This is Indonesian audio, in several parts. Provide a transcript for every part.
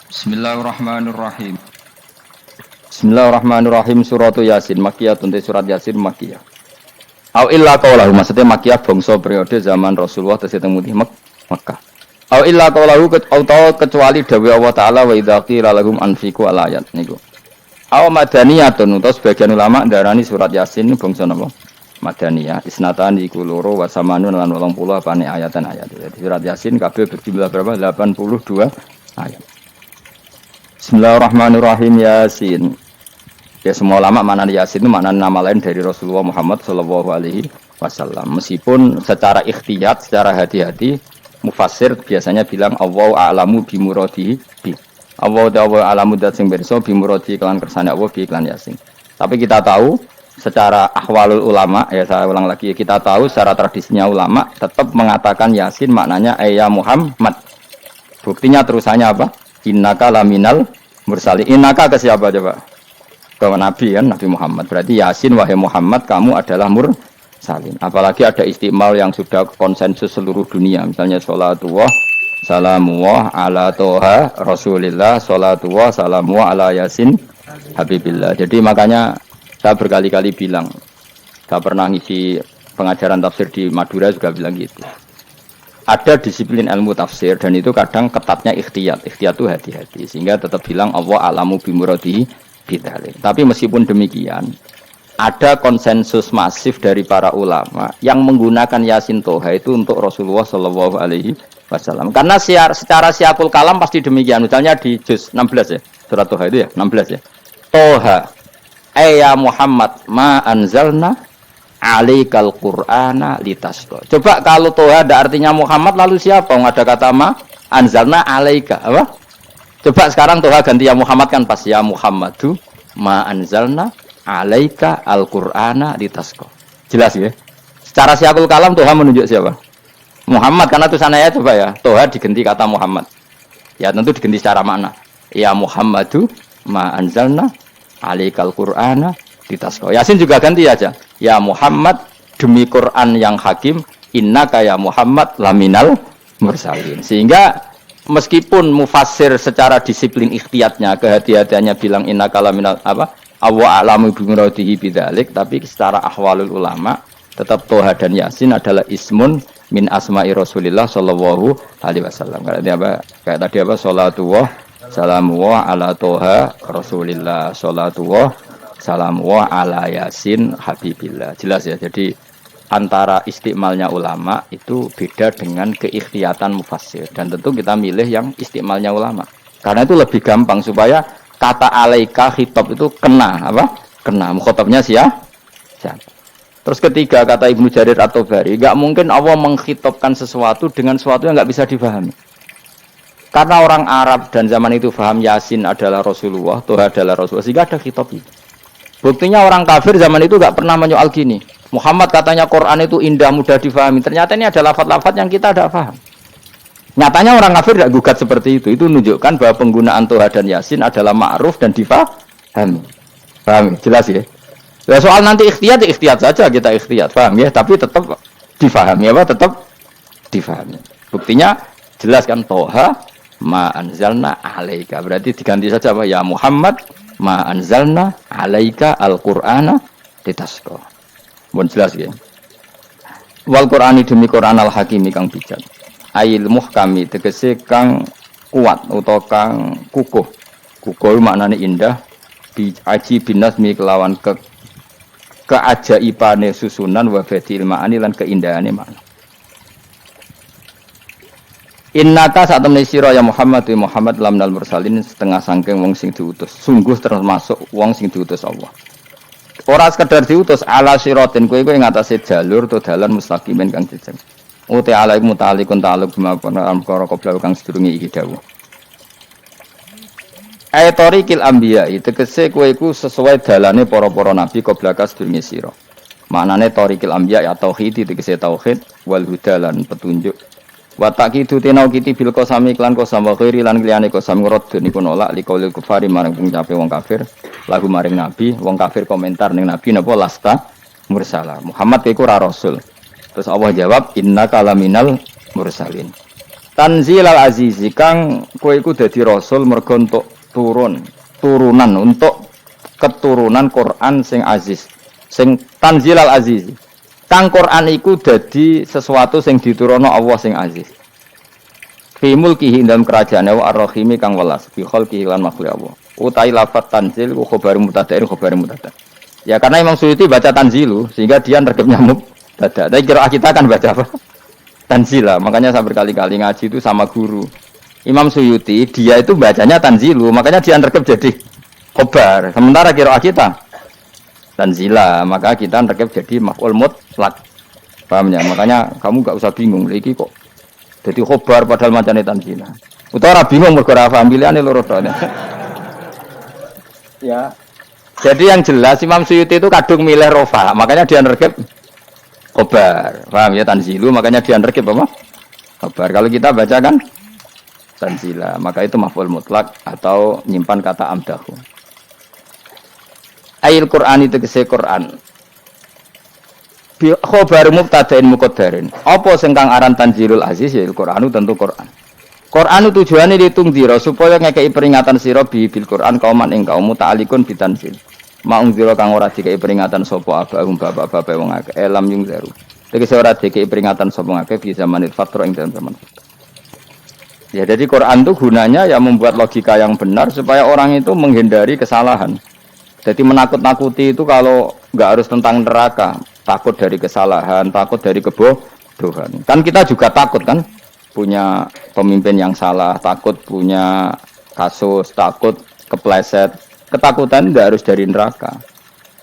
Bismillahirrahmanirrahim. Bismillahirrahmanirrahim. Suratu Yasin Makkiyah, tunte surat Yasin Makkiyah. Au illa qaulahu, maksudnya Makkiyah bangsa periode zaman Rasulullah tesih teng Makkah. Au illa qaulahu kecuali dawuh Allah taala wa idza qila lahum anfiqu alayat niku. Au madaniyatun, utawa sebagian ulama ndarani surat Yasin bangsa napa? Madaniyah. Isnatan iku loro wa samanun lan 80 apane ayatan ayat. Jadi surat Yasin kabeh berjumlah berapa? 82 ayat. Bismillahirrahmanirrahim. Yasin. Ya semua ulama makna Yasin itu makna nama lain dari Rasulullah Muhammad sallallahu alaihi wasallam. Meskipun secara ikhtiyat, secara hati-hati mufassir biasanya bilang Allahu a'lamu bi muradihi bi. Allahu a'lamu dat sing pirsa bi muradihi kelan kersane Allah bi iklan Yasin. Tapi kita tahu secara ahwalul ulama, ya saya ulang lagi, kita tahu secara tradisinya ulama tetap mengatakan Yasin maknanya ya Muhammad. Buktinya terusannya apa? Innaka laminal mursalin. Innaka ke siapa coba? Ke Nabi kan, Nabi Muhammad. Berarti Yasin wahai Muhammad kamu adalah mursalin. Apalagi ada istimal yang sudah konsensus seluruh dunia. Misalnya sholatullah salamullah ala toha rasulillah, sholatullah salamullah ala Yasin habibillah. Jadi makanya saya berkali-kali bilang, saya pernah ngisi pengajaran tafsir di Madura juga bilang gitu. Ada disiplin ilmu tafsir dan itu kadang ketatnya ikhtiyat. Ikhtiyat itu hati-hati sehingga tetap bilang Allah alamu bimuradihi bidzalik. Tapi meskipun demikian, ada konsensus masif dari para ulama yang menggunakan Yasin Toha itu untuk Rasulullah Shallallahu Alaihi Wasallam. Karena secara siakul kalam pasti demikian. Misalnya di juz 16 ya, surat Toha itu ya 16 ya. Toha, ya Muhammad ma anzalna alaikal Qur'ana litasqa. Coba kalau Toha ada artinya Muhammad lalu siapa? Ada kata ma anzalna alaika apa? Coba sekarang Toha ganti ya Muhammad kan pas ya Muhammadu ma anzalna alaika al-Qur'ana litasqa. Jelas ya? Secara siakul kalam Toha menunjuk siapa? Muhammad, karena tulisan ayat coba ya. Toha diganti kata Muhammad. Ya tentu diganti secara makna. Ya Muhammadu ma anzalna alaikal Qur'ana litasqa. Yasin juga ganti aja. Ya Muhammad demi Quran yang hakim, innaka ya Muhammad laminal mursalin. Sehingga meskipun mufassir secara disiplin ikhtiyatnya, kehati-hatiannya bilang innaka laminal apa? Awa a'lamu bi muradihi bidzalik, tapi secara ahwalul ulama tetap Toha dan Yasin adalah ismun min asma'i Rasulillah sallallahu alaihi wasallam. Kayak tadi apa? Salatullah salamullah ala Toha Rasulillah, salatullah salamullah ala Yasin habibillah. Jelas ya. Jadi antara istimalnya ulama itu beda dengan keikhtiyatan mufassir. Dan tentu kita milih yang istimalnya ulama. Karena itu lebih gampang supaya kata alaika khitab itu kena apa? Kena mukhatabnya siapa? Terus ketiga kata Ibnu Jarir At-Tabari, enggak mungkin Allah mengkhitabkan sesuatu dengan sesuatu yang enggak bisa dipahami. Karena orang Arab dan zaman itu paham Yasin adalah Rasulullah, Toha adalah Rasulullah, sehingga ada khitab itu. Buktinya orang kafir zaman itu enggak pernah menyoal gini. Muhammad katanya Quran itu indah, mudah difahami. Ternyata ini ada lafaz-lafaz yang kita tidak paham. Nyatanya orang kafir tidak gugat seperti itu. Itu menunjukkan bahwa penggunaan Toha dan Yasin adalah ma'ruf dan difahami. Paham? Jelas ya? Ya soal nanti ikhtiyat saja kita ikhtiyat. Paham ya? Tapi tetap difahami apa? Tetap difahami. Buktinya jelas kan Toha ma anzalna alaika. Berarti diganti saja apa? Ya Muhammad ma anzalna alaika al-Qur'ana litasqa. Mun jelas ya. Wal Qur'ani demi Qur'an al-Hakimi kang bijak. Ail muhkami tegese kang kuat utawa kang kukuh. Kukuh maknane indah, diaji binasmi kelawan keajaibane susunan wa fadil ma'ani lan keindahane makna. Innaka saat temne sira ya Muhammad wa Muhammad lamnal mursalin setengah sangking wong sing diutus. Sungguh termasuk wong sing diutus Allah. Ora sekedar diutus ala siratin kowe ing atase jalur to dalan mustaqimin kang jejeg. Uti alaikum ta'alikun ta'aluk bima am karo qabla kang sedurunge iki dawuh. Ayatorikil anbiya tegese kowe iku sesuai dalane para-para nabi qabla ka sedurunge sira. Maknane torikil anbiya ya tauhid tegese tauhid wal huda lan petunjuk. Wa taqidu tinau kiti bil qasami klan qasam wa ghairi lan liyane qasam ngrad niku nolak liqaulil kufari marang pengucape wong kafir lagu maring nabi wong kafir komentar ning nabi napa lasta mursala Muhammad iku ora rasul. Terus Allah jawab innaka laminal mursalin. Tanzilal azizi kang kowe iku dadi rasul mergo entuk turunan untuk keturunan Quran sing aziz. Sing tanzilal azizi. Kang Quran iku dadi sesuatu sing diturunno Allah sing aziz. Fi mulkihi dalam kerajaane wa ar-rahimi kang welas fi khalqihi lan makhluk Allah. Utai lafat tanzil ku khabar mubtada khabar mubtada. Ya karena Imam Suyuti baca tanzilu sehingga dia nerkepnya mubtada. Tapi kira kita kan baca apa? Tanzila, makanya saya berkali-kali ngaji itu sama guru Imam Suyuti, dia itu bacanya tanzilu, makanya dia nerkep jadi khobar. Sementara qiraah kita tanzila, maka kita nerkep jadi maf'ul mutlaq. Paham ya? Makanya kamu gak usah bingung, iki kok jadi khobar padahal macamnya tanzila. Utawa bingung mergo ora paham pilihane loro to. Ya. Jadi yang jelas Imam Suyuti itu kadung milih rofa, makanya dia nerkep khobar, paham ya tanzilu, makanya dia nerkep apa? Khobar. Kalau kita baca kan tanzila, maka itu maf'ul mutlak atau nyimpan kata amdahu. Ayil Quran itu kese Quran. Bi khobar mubtada'in muqaddarin. Apa sing kang aran tanzilul aziz ya Qur'anu tentu Quran. Quran tujuane ditungdira supaya ngekei peringatan sira bil Quran kauman ing kaum muta'alikun bitanzil. Maung zira kang ora dikai peringatan sapa abahum bapak-bapak wong akeh elam yung zaru. Tegese ora dikai peringatan sapa akeh di zamanil fatra ing dalam zaman. Ya jadi Quran itu gunanya ya membuat logika yang benar supaya orang itu menghindari kesalahan. Jadi menakut-nakuti itu kalau enggak harus tentang neraka, takut dari kesalahan, takut dari kebodohan. Kan kita juga takut kan punya pemimpin yang salah, takut punya kasus, takut kepleset. Ketakutan tidak harus dari neraka.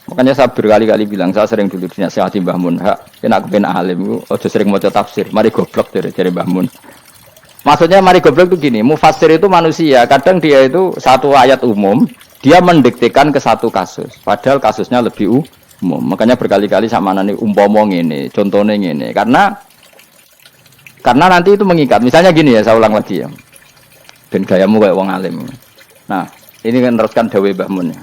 Makanya saya berkali-kali bilang, saya sering dulu dinasihati Mbah Mun, enak kepen alim, ojo sering maca tafsir, mari goblok dari Mbah Mun. Maksudnya mari goblok itu gini, mufassir itu manusia, kadang dia itu satu ayat umum, dia mendiktekan ke satu kasus, padahal kasusnya lebih umum. Makanya berkali-kali sama nani umpama ngene, contohnya ngene, karena nanti itu mengikat. Misalnya gini ya, saya ulang lagi ya, ben gayamu kayak wong alim. Nah. Ini kan teruskan dawe Mbah Mun.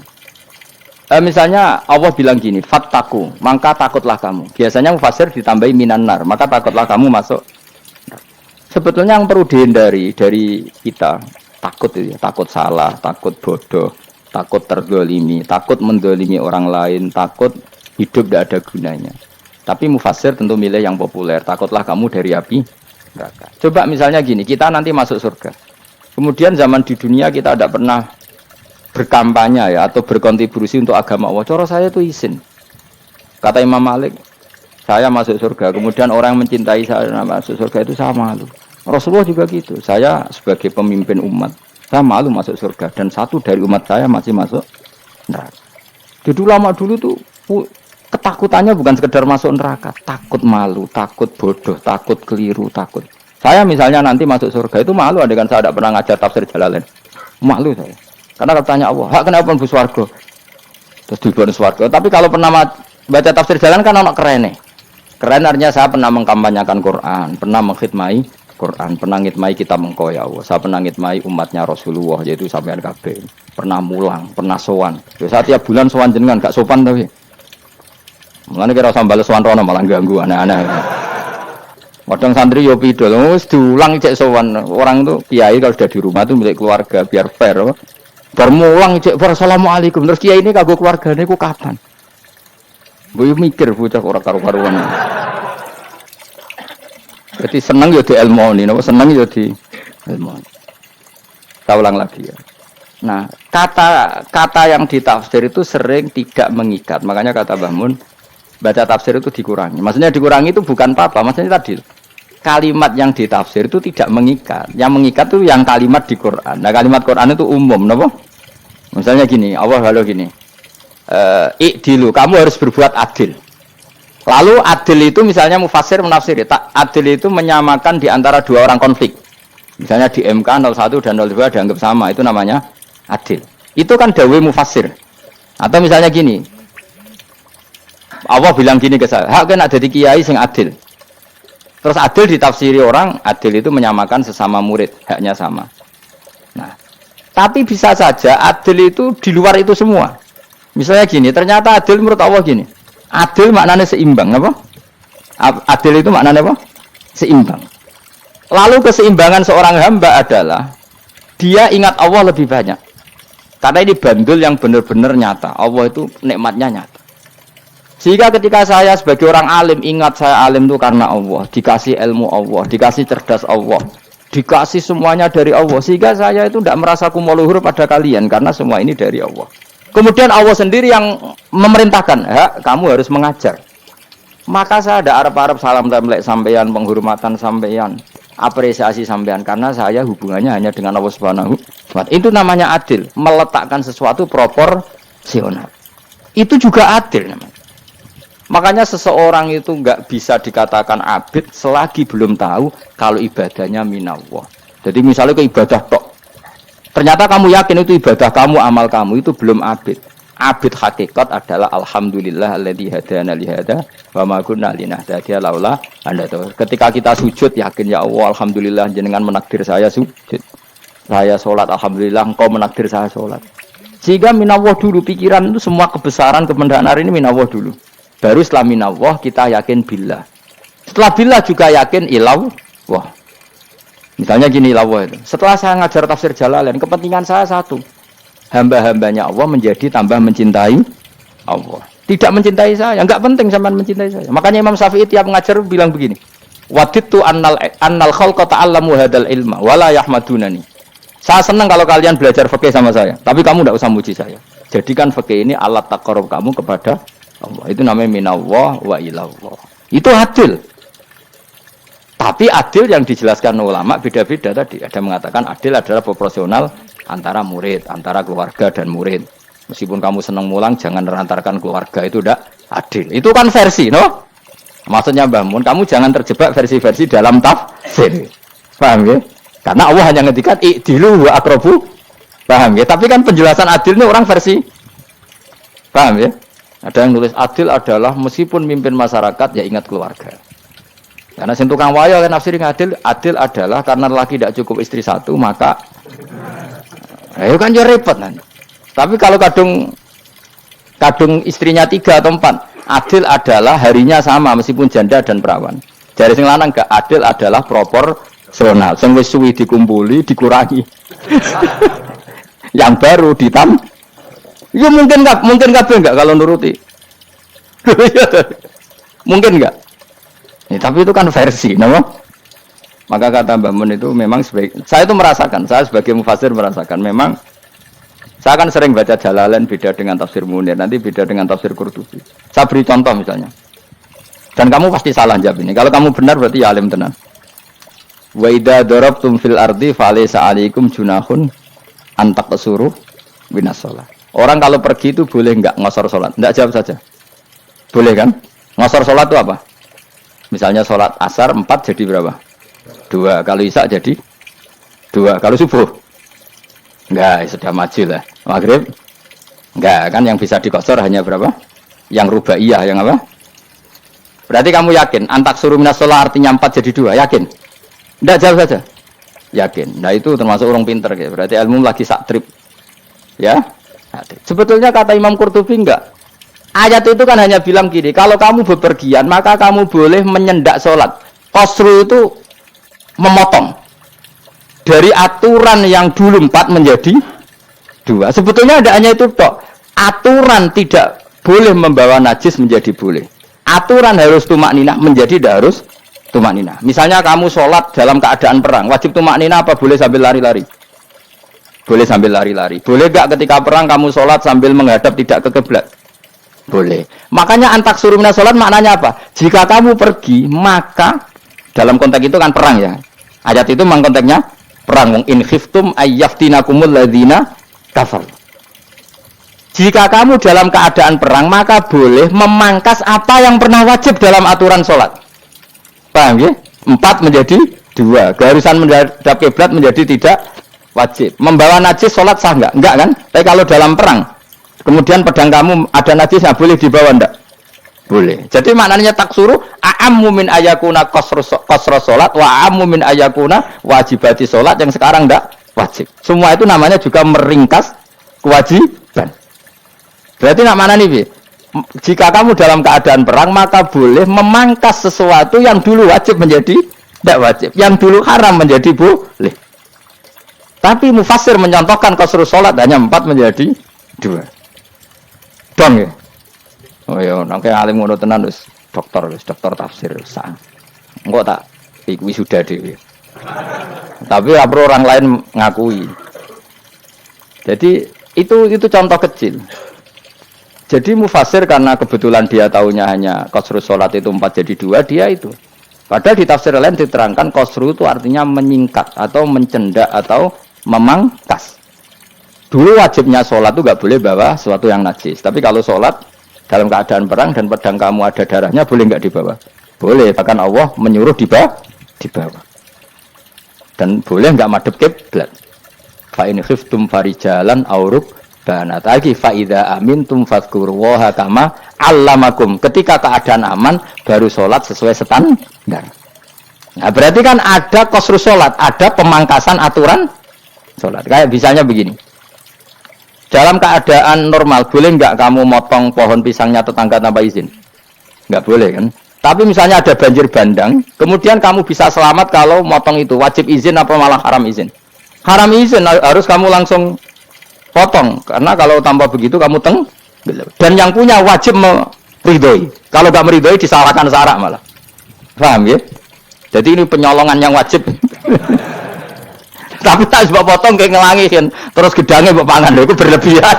Misalnya Allah bilang gini, fattaku, maka takutlah kamu. Biasanya mufassir ditambahi minan nar, maka takutlah kamu masuk. Sebetulnya yang perlu dihindari dari kita, takut itu ya, takut salah, takut bodoh, takut terdolimi, takut mendolimi orang lain, takut hidup tidak ada gunanya. Tapi mufassir tentu milih yang populer, takutlah kamu dari api neraka. Coba misalnya gini, kita nanti masuk surga. Kemudian zaman di dunia kita tidak pernah berkampanye ya atau berkontribusi untuk agama Allah. Cara saya itu izin. Kata Imam Malik, saya masuk surga. Kemudian orang yang mencintai saya masuk surga itu saya malu. Rasulullah juga gitu. Saya sebagai pemimpin umat, saya malu masuk surga. Dan satu dari umat saya masih masuk neraka. Jadi lama dulu tuh ketakutannya bukan sekedar masuk neraka, takut malu, takut bodoh, takut keliru, takut. Saya misalnya nanti masuk surga itu malu, adegan saya tidak pernah ngajar tafsir Jalalain. Malu saya. Karena kalau tanya Allah, hak kenapa pun buswargo? Terus dibuat swargo. Tapi kalau pernah baca tafsir jalan kan anak keren nih. Keren artinya saya pernah mengkampanyakan Quran, pernah mengkhidmai Quran, pernah ngitmai kitab engkau ya Allah. Saya pernah ngitmai umatnya Rasulullah, yaitu sampean kabeh. Pernah mulang, pernah sowan. Ya saya tiap bulan sowan jenengan gak sopan tapi. Mulane kira usah bales sowan rono malah ganggu aneh-aneh. Kadang santri yo pidol, wis diulang cek sowan. Orang itu kiai kalau sudah di rumah itu milik keluarga biar fair. Bermulang cek assalamualaikum terus kiai ini kagok keluargane ku kapan? Gue mikir bocah ora karo-karuan. Jadi seneng yo di ilmu ini, seneng yo di ilmu. Saya ulang lagi ya. Nah, kata yang ditafsir itu sering tidak mengikat. Makanya kata Mbah Mun, baca tafsir itu dikurangi. Maksudnya dikurangi itu bukan apa-apa, maksudnya tadi kalimat yang ditafsir itu tidak mengikat. Yang mengikat itu yang kalimat di Quran. Nah, kalimat Quran itu umum, napa? Misalnya gini, Allah halo gini. I'dilu, kamu harus berbuat adil. Lalu adil itu misalnya mufassir menafsiri, adil itu menyamakan di antara dua orang konflik. Misalnya di MK 01 dan 02 dianggap sama, itu namanya adil. Itu kan dawai mufassir. Atau misalnya gini, Allah bilang gini ke saya, hak kan ada di kiai sing adil. Terus adil ditafsiri orang, adil itu menyamakan sesama murid, haknya sama. Nah, tapi bisa saja adil itu di luar itu semua. Misalnya gini, ternyata adil menurut Allah gini, adil maknanya seimbang, apa? Adil itu maknanya apa? Seimbang. Lalu keseimbangan seorang hamba adalah dia ingat Allah lebih banyak. Karena ini bandul yang benar-benar nyata. Allah itu nikmatnya nyata. Sehingga ketika saya sebagai orang alim ingat saya alim itu karena Allah, dikasih ilmu Allah, dikasih cerdas Allah, dikasih semuanya dari Allah. Sehingga saya itu tidak merasa kumuluhur pada kalian karena semua ini dari Allah. Kemudian Allah sendiri yang memerintahkan, ya, kamu harus mengajar. Maka saya ada arep-arep salam templek sampeyan, penghormatan sampeyan, apresiasi sampeyan karena saya hubungannya hanya dengan Allah Subhanahu wa Ta'ala. Itu namanya adil, meletakkan sesuatu proporsional. Itu juga adil namanya. Makanya seseorang itu enggak bisa dikatakan abid selagi belum tahu kalau ibadahnya minallah. Jadi misalnya ke ibadah tok. Ternyata kamu yakin itu ibadah kamu, amal kamu itu belum abid. Abid hakikat adalah alhamdulillah alladzi hadana li hada wa ma kunna linahtadiya laula anda tahu. Ketika kita sujud yakin ya Allah alhamdulillah jenengan menakdir saya sujud. Saya salat alhamdulillah engkau menakdir saya salat. Sehingga minallah dulu pikiran itu semua kebesaran kemendahan hari ini minallah dulu. Baru setelah minallah kita yakin billah. Setelah billah juga yakin illallah. Misalnya gini illallah itu. Setelah saya ngajar tafsir Jalalain, kepentingan saya satu. Hamba-hambanya Allah menjadi tambah mencintai Allah. Tidak mencintai saya, enggak penting sampean mencintai saya. Makanya Imam Syafi'i tiap ngajar bilang begini. Wadittu annal khalqa ta'allamu hadal ilma wala yahmadunani. Saya senang kalau kalian belajar fikih sama saya, tapi kamu enggak usah muji saya. Jadikan fikih ini alat taqarrub kamu kepada Allah. Itu namanya minallah wa ilallah. Itu adil. Tapi adil yang dijelaskan ulama beda-beda tadi. Ada mengatakan adil adalah proporsional antara murid, antara keluarga dan murid. Meskipun kamu senang mulang, jangan merantarkan keluarga, itu tidak adil. Itu kan versi, no? Maksudnya Mbah Mun, kamu jangan terjebak versi-versi dalam tafsir. Paham ya? Karena Allah hanya ngedikan i'dilu wa aqrabu. Paham ya? Tapi kan penjelasan adil ini orang versi. Paham ya? Ada yang nulis adil adalah meskipun mimpin masyarakat ya ingat keluarga. Karena sing tukang wayo kan nafsir adil, adil adalah karena laki tidak cukup istri satu maka ayo kan ya repot nanti. Tapi kalau kadung istrinya 3 atau 4, adil adalah harinya sama meskipun janda dan perawan. Jari sing lanang gak adil adalah proporsional. Sing wis suwi dikumpuli dikurangi. Yang baru ditam. Ya mungkin kabeh enggak kalau nuruti. Mungkin enggak. Ya, tapi itu kan versi, nama. Maka kata Mbah Mun itu memang saya itu merasakan, saya sebagai mufassir merasakan memang saya kan sering baca Jalalain beda dengan tafsir Munir, nanti beda dengan tafsir Qurtubi. Saya beri contoh misalnya. Dan kamu pasti salah jawab ini. Kalau kamu benar berarti ya alim tenan. Wa idza darabtum fil ardi falaysa 'alaikum junahun an taqsuru minas shalah. Orang kalau pergi itu boleh enggak ngosor salat? Enggak, jawab saja. Boleh kan? Ngosor salat itu apa? Misalnya sholat asar 4 jadi berapa? 2. Kalau isya jadi 2. Kalau subuh? Enggak, sudah maju lah. Maghrib? Enggak, kan yang bisa dikosor hanya berapa? Yang rubaiyah, yang apa? Berarti kamu yakin? Antak suruh minas sholat artinya 4 jadi 2, yakin? Enggak, jawab saja. Yakin. Nah itu termasuk orang pinter. Ya. Berarti ilmu lagi sak trip. Ya? Sebetulnya kata Imam Qurtubi enggak. Ayat itu kan hanya bilang gini, kalau kamu bepergian maka kamu boleh menyendak sholat. Qasru itu memotong. Dari aturan yang dulu 4 menjadi 2. Sebetulnya tidak hanya itu tok. Aturan tidak boleh membawa najis menjadi boleh. Aturan harus tumakninah menjadi tidak harus tumakninah. Misalnya kamu sholat dalam keadaan perang, wajib tumakninah apa boleh sambil lari-lari? Boleh sambil lari-lari. Boleh gak ketika perang kamu sholat sambil menghadap tidak ke kiblat? Boleh. Makanya antak suruh minas sholat maknanya apa? Jika kamu pergi, maka dalam konteks itu kan perang ya. Ayat itu memang konteksnya perang. In khiftum ayyaftinakumul ladzina kafar. Jika kamu dalam keadaan perang, maka boleh memangkas apa yang pernah wajib dalam aturan sholat. Paham ya? 4 menjadi 2. Keharusan menghadap kiblat menjadi tidak wajib. Membawa najis sholat sah enggak? Enggak kan? Tapi kalau dalam perang kemudian pedang kamu ada najisnya, boleh dibawa enggak? Boleh. Jadi maknanya taksuru a'ammu min ayakuna qasra salat wa a'ammu min ayakuna wajibati salat yang sekarang enggak wajib. Semua itu namanya juga meringkas kewajiban. Berarti nak mana nih? Jika kamu dalam keadaan perang maka boleh memangkas sesuatu yang dulu wajib menjadi Tidak wajib. Yang dulu haram menjadi boleh. Tapi mufassir menyontohkan qasrus sholat hanya 4 menjadi 2. Dong ya. Oh ya, nangke alim ngono tenan wis dokter tafsir sang. Engko tak iki sudah dhewe. Tapi apa orang lain ngakui. Jadi itu contoh kecil. Jadi mufassir karena kebetulan dia tahunya hanya qasrus sholat itu 4 jadi 2, dia itu. Padahal di tafsir lain diterangkan qasru itu artinya menyingkat atau mencendak atau memangkas. Dulu wajibnya sholat itu nggak boleh bawa sesuatu yang najis. Tapi kalau sholat dalam keadaan perang dan pedang kamu ada darahnya, boleh nggak dibawa? Boleh. Bahkan Allah menyuruh dibawa. Dan boleh nggak madhep kiblat. Fa in khiftum farijalan auruk banat lagi fa idza amintum fadhkurullaha kama 'allamakum. Ketika keadaan aman baru sholat sesuai standar. Nah, berarti kan ada qasrus sholat, ada pemangkasan aturan sholat. Kayak misalnya begini. Dalam keadaan normal, boleh nggak kamu motong pohon pisangnya tetangga tanpa izin? Nggak boleh kan? Tapi misalnya ada banjir bandang, kemudian kamu bisa selamat kalau motong itu. Wajib izin apa malah haram izin? Haram izin, harus kamu langsung potong. Karena kalau tanpa begitu kamu dan yang punya wajib meridhoi. Kalau nggak meridhoi disalahkan syarak malah. Paham ya? Jadi ini penyolongan yang wajib. Tapi tak sebab potong kayak ngelangihin, terus gedangnya mbok pangan itu berlebihan.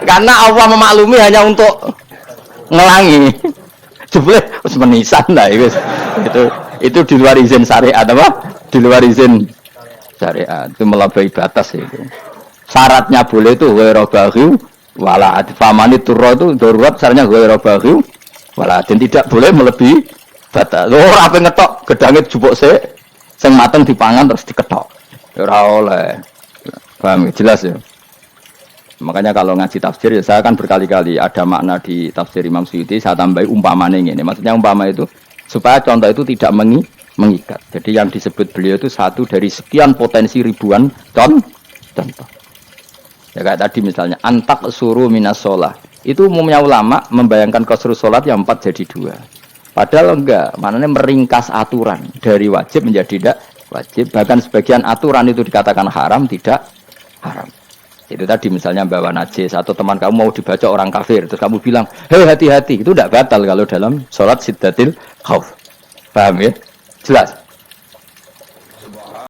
Karena Allah memaklumi hanya untuk ngelangi. Jebule wis menisan lah itu di luar izin syariat apa? Di luar izin syariat. Itu melampaui batas itu. Syaratnya boleh itu ghairu baghi wala adfamani turra itu darurat syaratnya ghairu baghi wala dan tidak boleh melebihi batas. Ora ape ngetok gedangnya jupuk sik. Sing mateng dipangan terus diketok. Ora oleh. Paham jelas ya. Makanya kalau ngaji tafsir ya saya kan berkali-kali ada makna di tafsir Imam Suyuti saya tambahi umpamane ngene. Maksudnya umpama itu supaya contoh itu tidak mengikat. Jadi yang disebut beliau itu satu dari sekian potensi ribuan contoh. Ya kayak tadi misalnya antak suruh minas sholah. Itu umumnya ulama membayangkan qasrus sholat yang 4 jadi 2. Padahal enggak, maknanya meringkas aturan dari wajib menjadi tidak wajib. Bahkan sebagian aturan itu dikatakan haram, tidak haram. Itu tadi misalnya bawa najis atau teman kamu mau dibaca orang kafir, terus kamu bilang, hei hati-hati, itu tidak batal kalau dalam sholat siddatil khauf. Paham ya? Jelas?